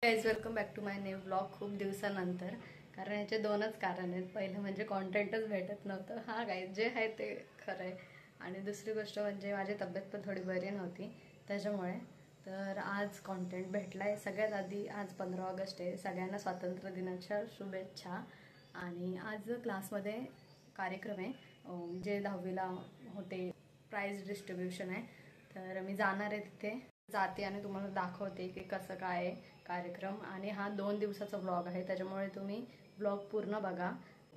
Guys welcome back to my new blog. खूप दिवसानंतर, कारण याचे दोनच कारण आहेत। पहिलं म्हणजे कॉन्टेंटच भेटत नव्हतं, हा गाइज जे आहे ते खरं आहे, आणि दुसरी गोष्ट म्हणजे माझी तब्येत पण थोडी बरी नव्हती त्याच्यामुळे। तर आज कॉन्टेंट भेटलाय। सगळ्यात आधी आज 15 ऑगस्ट आहे, सगळ्यांना स्वातंत्र्य दिनाच्या शुभेच्छा। आणि आज क्लासमध्ये कार्यक्रम आहे, जे 10वीला होते, प्राइज डिस्ट्रीब्युशन आहे। तर मी जाणार आहे तिथे, जाते आणि तुम्हाला दाखवते की कसं काय कार्यक्रम। आणि हा 2 दिवसाचा ब्लॉग आहे, त्याच्यामुळे तुम्ही ब्लॉग पूर्ण बघा।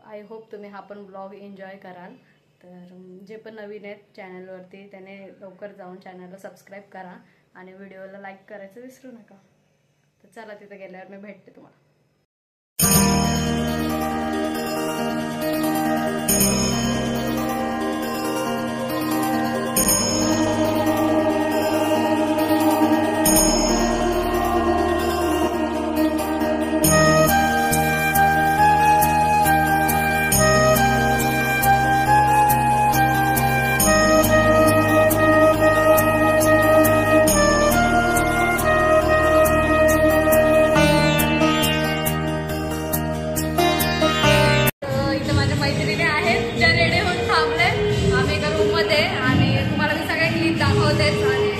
आय होप तुम्ही हा पण ब्लॉग एन्जॉय कराल। तर जे पण नवीन आहेत चॅनलवरती त्याने लवकर जाऊन चॅनलला सबस्क्राईब करा आणि व्हिडिओला लाईक करायचं विसरू नका। तर चला तिथे गेल्यावर मी भेटते तुम्हाला।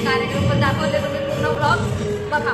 कार्यक्रम पण दाखवते, तुम्ही पूर्ण ब्लॉग बघा।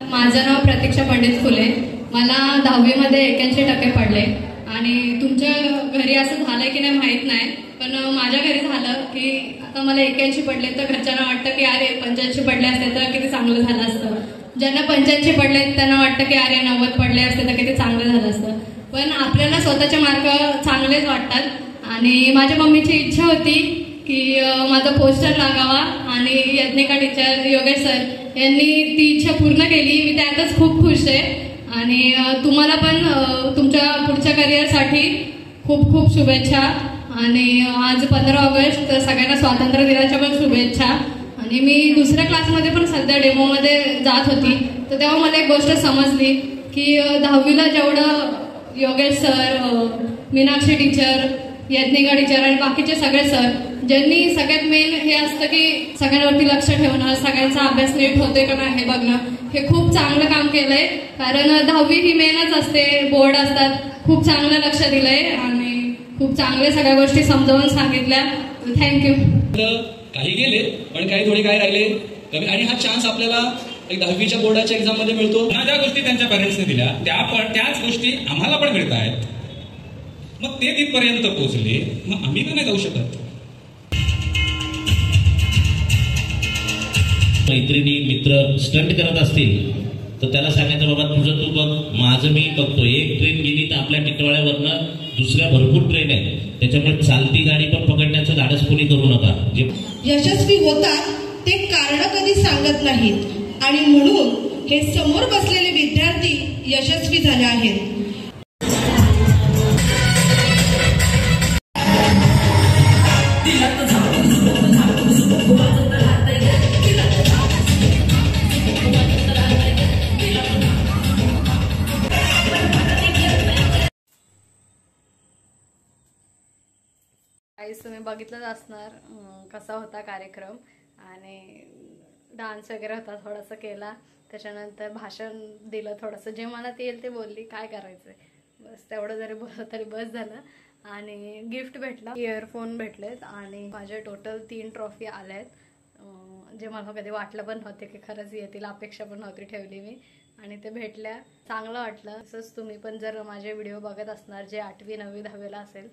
माझं नाव प्रतीक्षा पंडित फुले। मला 10वी मध्ये 81% पडले। आणि तुमच्या घरी असं झालंय की नाही माहित नाही, पण माझ्या घरी झालं की आता मला 81 पडले तर घरच्यांना वाटतं की अरे 85 पडले असते तर किती चांगलं झालं असतं। ज्यांना 85 पडले त्यांना वाटतं की अरे 90 पडले असते तर किती चांगलं झालं असतं। पण आपल्याला स्वतःचे मार्क चांगलेच वाटतात। आणि माझ्या मम्मीची इच्छा होती की माझा पोस्टर लागावा, आणि यज्ञिका टीचर, योगेश सर यांनी ती इच्छा पूर्ण केली। मी त्यातच खूप खुश आहे। आणि तुम्हाला पण तुमच्या पुढच्या करिअरसाठी खूप खूप शुभेच्छा। आणि आज 15 ऑगस्ट, तर सगळ्यांना स्वातंत्र्य दिनाच्या पण शुभेच्छा। आणि मी दुसऱ्या क्लासमध्ये पण सध्या डेमोमध्ये जात होती, तर तेव्हा मला एक गोष्ट समजली की 10वीला जेवढं Yogesh sir, Meenakshi teacher, Yagnika teacher आणि बाकीचे सगळे सर, ज्यांनी सगळ्यात मेन हे असतं की सगळ्यांवरती लक्ष ठेवणं, सगळ्यांचा अभ्यास नीट होतोय का नाही हे बघणं, हे खूप चांगलं काम केलंय। कारण 10वी ही मेनच असते, बोर्ड असतात, खूप चांगलं लक्ष दिलंय आणि खूप चांगले सगळ्या गोष्टी समजावून सांगितल्या। थँक्यू। काही गेले पण काही थोडे काय राहिले कमी, आणि हा चान्स आपल्याला 10वीच्या बोर्डाच्या एक्झाम मध्ये मिळतो। ज्या गोष्टी त्यांच्या पॅरेंट्सने दिल्या त्याच गोष्टी आम्हाला पण मिळत आहेत। मग ते तिथपर्यंत पोहोचले, मग आम्ही का नाही जाऊ शकत? मैत्रिणी मित्र स्टंट करत असतील तर त्याला सांगायचं बाबा तुझं तू बघ, माझं मी बघतो। एक ट्रेन गेली तर आपल्या टिटवाळ्यावरनं दुसऱ्या भरपूर ट्रेन आहेत, त्याच्यामुळे चालती गाडी पण पकडण्याचं धाडस कोणी करू नका। जे यशस्वी होतात ते कारण कधी सांगत नाहीत, आणि म्हणून हे समोर बसलेले विद्यार्थी यशस्वी झाले आहेत। तुम्ही बघितलंच असणार कसा होता कार्यक्रम, आणि डान्स वगैरे होता, थोडासा केला, त्याच्यानंतर भाषण दिलं थोडंसं, जे मनात येईल ते बोलली, काय करायचंय बस तेवढं जरी बोललं तरी बस झालं। आणि गिफ्ट भेटला, इयरफोन भेटलेत, आणि माझे टोटल 3 ट्रॉफी आल्यात, जे मला कधी वाटलं पण नव्हते की खरंच येतील, अपेक्षा पण नव्हती ठेवली मी, आणि ते भेटल्या, चांगलं वाटलं। तसंच तुम्ही पण जर माझे व्हिडिओ बघत असणार जे 8वी 9वी 10वीला असेल,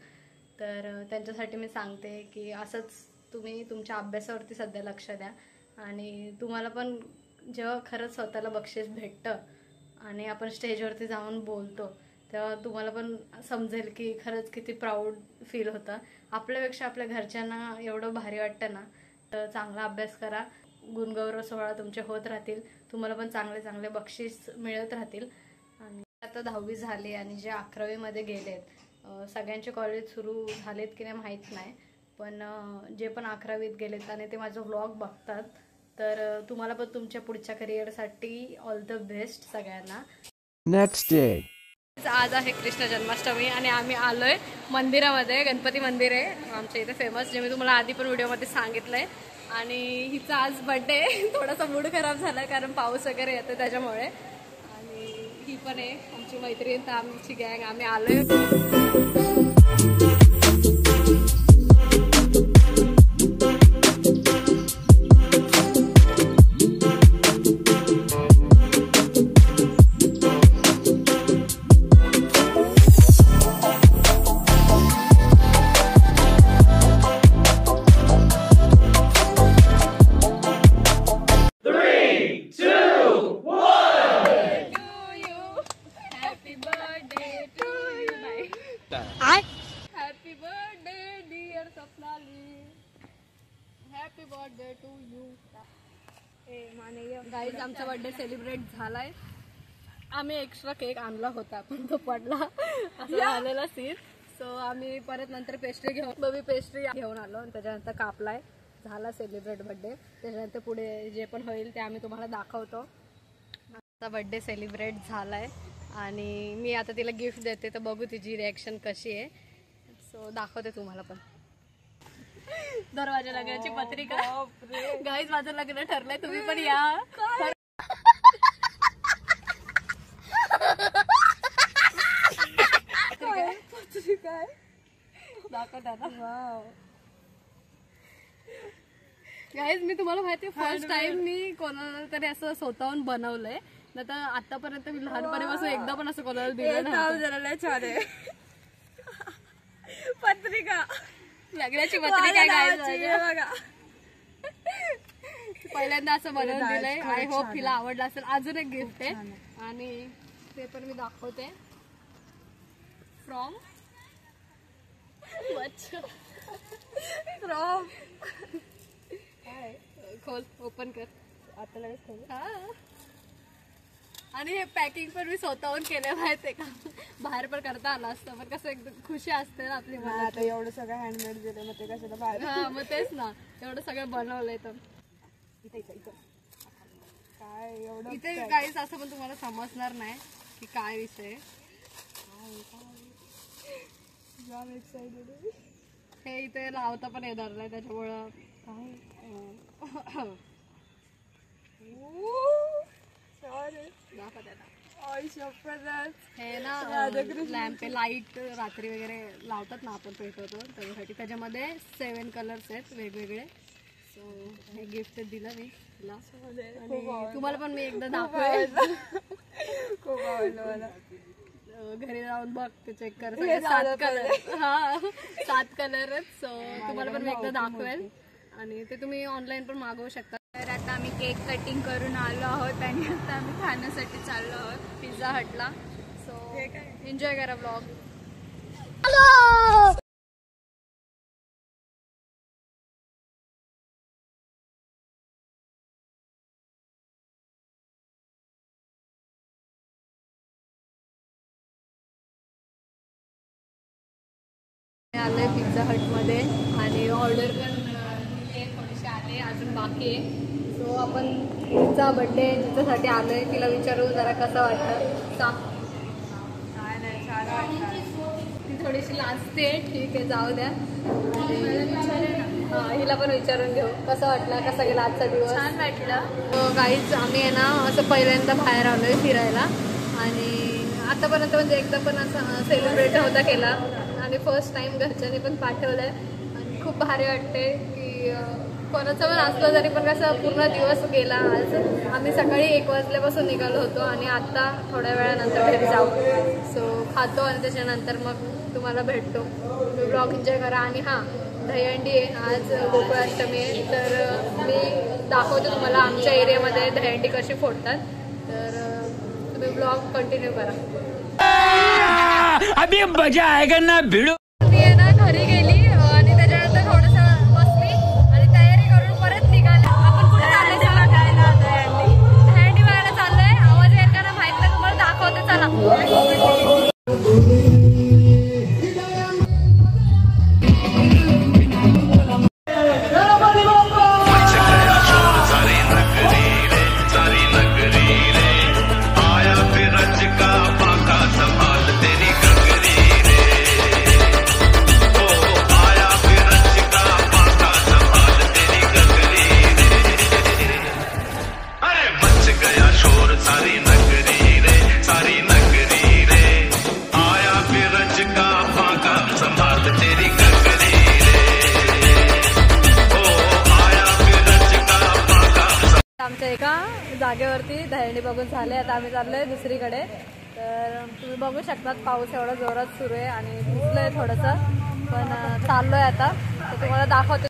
तर त्यांच्यासाठी मी सांगते की असंच तुम्ही तुमच्या अभ्यासावरती सध्या लक्ष द्या। आणि तुम्हाला पण जेव्हा खरंच स्वतःला बक्षीस भेटतं आणि आपण स्टेजवरती जाऊन बोलतो, तेव्हा तुम्हाला पण समजेल की खरंच किती प्राऊड फील होतं। आपल्यापेक्षा आपल्या घरच्यांना एवढं भारी वाटतं ना। तर चांगला अभ्यास करा, गुणगौरव सोहळा तुमचे होत राहतील, तुम्हाला पण चांगले चांगले बक्षीस मिळत राहतील। आणि आता 10वी झाली, आणि जे 11वीमध्ये गेलेत, सगळ्यांचे कॉलेज सुरू झालेत की नाही माहीत नाही, पण जे पण 11वीत गेलेत आणि ते माझं व्लॉग बघतात, तर तुम्हाला पण तुमच्या पुढच्या करिअरसाठी ऑल द बेस्ट सगळ्यांना। नेक्स्ट डे आज आहे कृष्ण जन्माष्टमी आणि आम्ही आलोय मंदिरामध्ये. गणपती मंदिर आहे आमच्या इथे फेमस, जे मी तुम्हाला आधी पण व्हिडिओमध्ये सांगितलंय. आणि हिचा आज बर्थडे. थोडासा मूड खराब झाला कारण पाऊस वगैरे येतो त्याच्यामुळे. आणि ही पण आहे आमची मैत्रीण, तर आमची गँग आम्ही आलोय. Happy birthday dear Swapnali, happy birthday to you. Guys आमचा बर्थडे सेलिब्रेट झालाय. आम्ही एक्स्ट्रा केक आणला होता पण तो पडला असं झालेला सीन. सो आम्ही परत नंतर पेस्ट्री घेऊन आलो आणि त्याच्यानंतर कापलाय. झाला सेलिब्रेट बर्थडे. त्याच्यानंतर पुढे जे पण होईल ते आम्ही तुम्हाला दाखवतो. आमचा बर्थडे सेलिब्रेट झालाय आणि मी आता तिला गिफ्ट देते, तर बघू तिची रिॲक्शन कशी आहे. सो दाखवते तुम्हाला पण. दरवाजा लग्नाची पत्रिका. गाईज माझं लग्न ठरलंय, तुम्ही पण या. पत्रिका दाखवता ना. गाईज मी तुम्हाला माहिती फर्स्ट टाइम मी कोणाला तरी असं स्वतःहून बनवलंय. ना तर आतापर्यंत मी लहानपणीपासून एकदा पण असं कोणाला दिलं नाही. छान आहे पत्रिका, लग्नाची पत्रिका बघा. पहिल्यांदा असं बनवून दिलंय. आय होप तिला आवडलं असेल. अजून एक गिफ्ट आहे आणि ते पण मी दाखवते. फ्रॉम खोल, ओपन कर आता लगेच खोल. हा, आणि हे पॅकिंग पण मी स्वतःहून केलं माहितीये का. बाहेर पण करता आलं असतं पण कसं एकदम खुशी असते ना आपली. आता एवढं सगळं हँडमेड दिलं मग ते कशाला बाहेर. हा मग तेच ना, एवढं सगळं बनवलंय. तर काय एवढं इथे काहीच असं पण तुम्हाला समजणार नाही की काय विषय. हे इथे लावता पण येणार नाही त्याच्यामुळं हे ना लॅम्प लाईट रात्री वगैरे लावतात ना आपण, पेटवतो त्याच्यासाठी. त्याच्यामध्ये 7 कलर्स आहेत वेगवेगळे. सो हे गिफ्ट दिलं मी तुला. तुम्हाला पण मी एकदा दाखवेल. खूप आवडलं मला. घरी जाऊन बघ, ते चेक कर. 7 कलर. हा 7 कलर आहेत. सो तुम्हाला पण मी एकदा दाखवेल आणि ते तुम्ही ऑनलाईन पण मागवू शकता. तर आता आम्ही केक कटिंग करून आलो आहोत आणि आता आम्ही खाण्यासाठी चाललो आहोत पिझ्झा हटला. सो एन्जॉय करा ब्लॉग. आलोय पिझ्झा हट मध्ये आणि ऑर्डर पण थोडेसे आले, अजून बाकी आहे. सो आपण तिचा बर्थडे जिच्यासाठी आलोय तिला विचारू जरा कसं वाटतं. सांग. छान वाटतं. ती थोडीशी लाजते. ठीक आहे, जाऊ द्या. हिला पण विचारून घेऊ कसं वाटलं, कसा गेला आजचा दिवस. छान वाटलं. काहीच आम्ही आहे ना असं पहिल्यांदा बाहेर आलोय फिरायला आणि आतापर्यंत म्हणजे एकदा पण असं सेलिब्रेट नव्हता केला आणि फर्स्ट टाइम घरच्यांनी पण पाठवलंय आणि खूप भारी वाटते की कोणाचं पण असलं तरी पण कसं पूर्ण दिवस गेला. आज आम्ही सकाळी 1 वाजल्यापासून निघालो होतो आणि आत्ता थोड्या वेळानंतर घरी जाऊ. सो खातो आणि त्याच्यानंतर मग तुम्हाला भेटतो. ब्लॉग एन्जॉय करा. आणि हां, दहीहंडी आहे आज, गोकुळाष्टमी आहे. तर मी दाखवते तुम्हाला आमच्या एरियामध्ये दहीहंडी कशी फोडतात. तर तुम्ही ब्लॉग कंटिन्यू करा. अभी मजा आएगा ना भिड़ो. मी आहे ना घरी गेली आणि त्याच्यानंतर थोडंसं बसली आणि तयारी करून परत निघाले. आपण कुठे चाललंय चला. दहीहंडी बघायला चाललंय. आवाज येईल का ना माहित नाही, तुम्हाला दाखवते चला. आया फिर रच का बांका संभाल जागेवरती दहीहंडी बघून झाले. आता आम्ही चाललोय दुसरीकडे. तर तुम्ही बघू शकतात पाऊस एवढा जोरात सुरू आहे आणि भिजलंय थोडंसं, पण चाललोय आता. तर तुम्हाला दाखवते.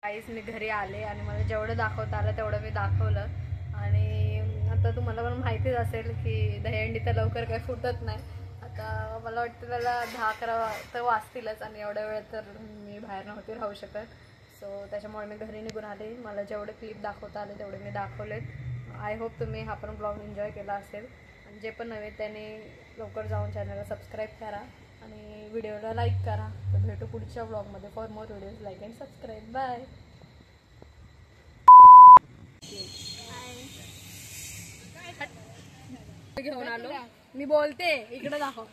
काहीच मी घरी आले आणि मला जेवढं दाखवता आलं तेवढं मी दाखवलं. आणि आता तुम्हाला पण माहितीच असेल की दहीहंडी तर लवकर काही फुटत नाही. आता मला वाटतं त्याला 10-11 तर वाजतीलच आणि एवढ्या वेळ तर मी बाहेर नव्हती राहू शकत. सो त्याच्यामुळे मी घरी निघून आले. मला जेवढे क्लिप दाखवता आले तेवढे मी दाखवलेत. आय होप तुम्ही हा पण ब्लॉग एन्जॉय केला असेल. आणि जे पण नव्हे त्याने लवकर जाऊन चॅनलला सबस्क्राईब करा आणि व्हिडिओला लाईक करा. तर भेटू पुढच्या ब्लॉगमध्ये. For more videos like and subscribe. Bye. घेऊन आलो मी बोलते इकडे दाखव.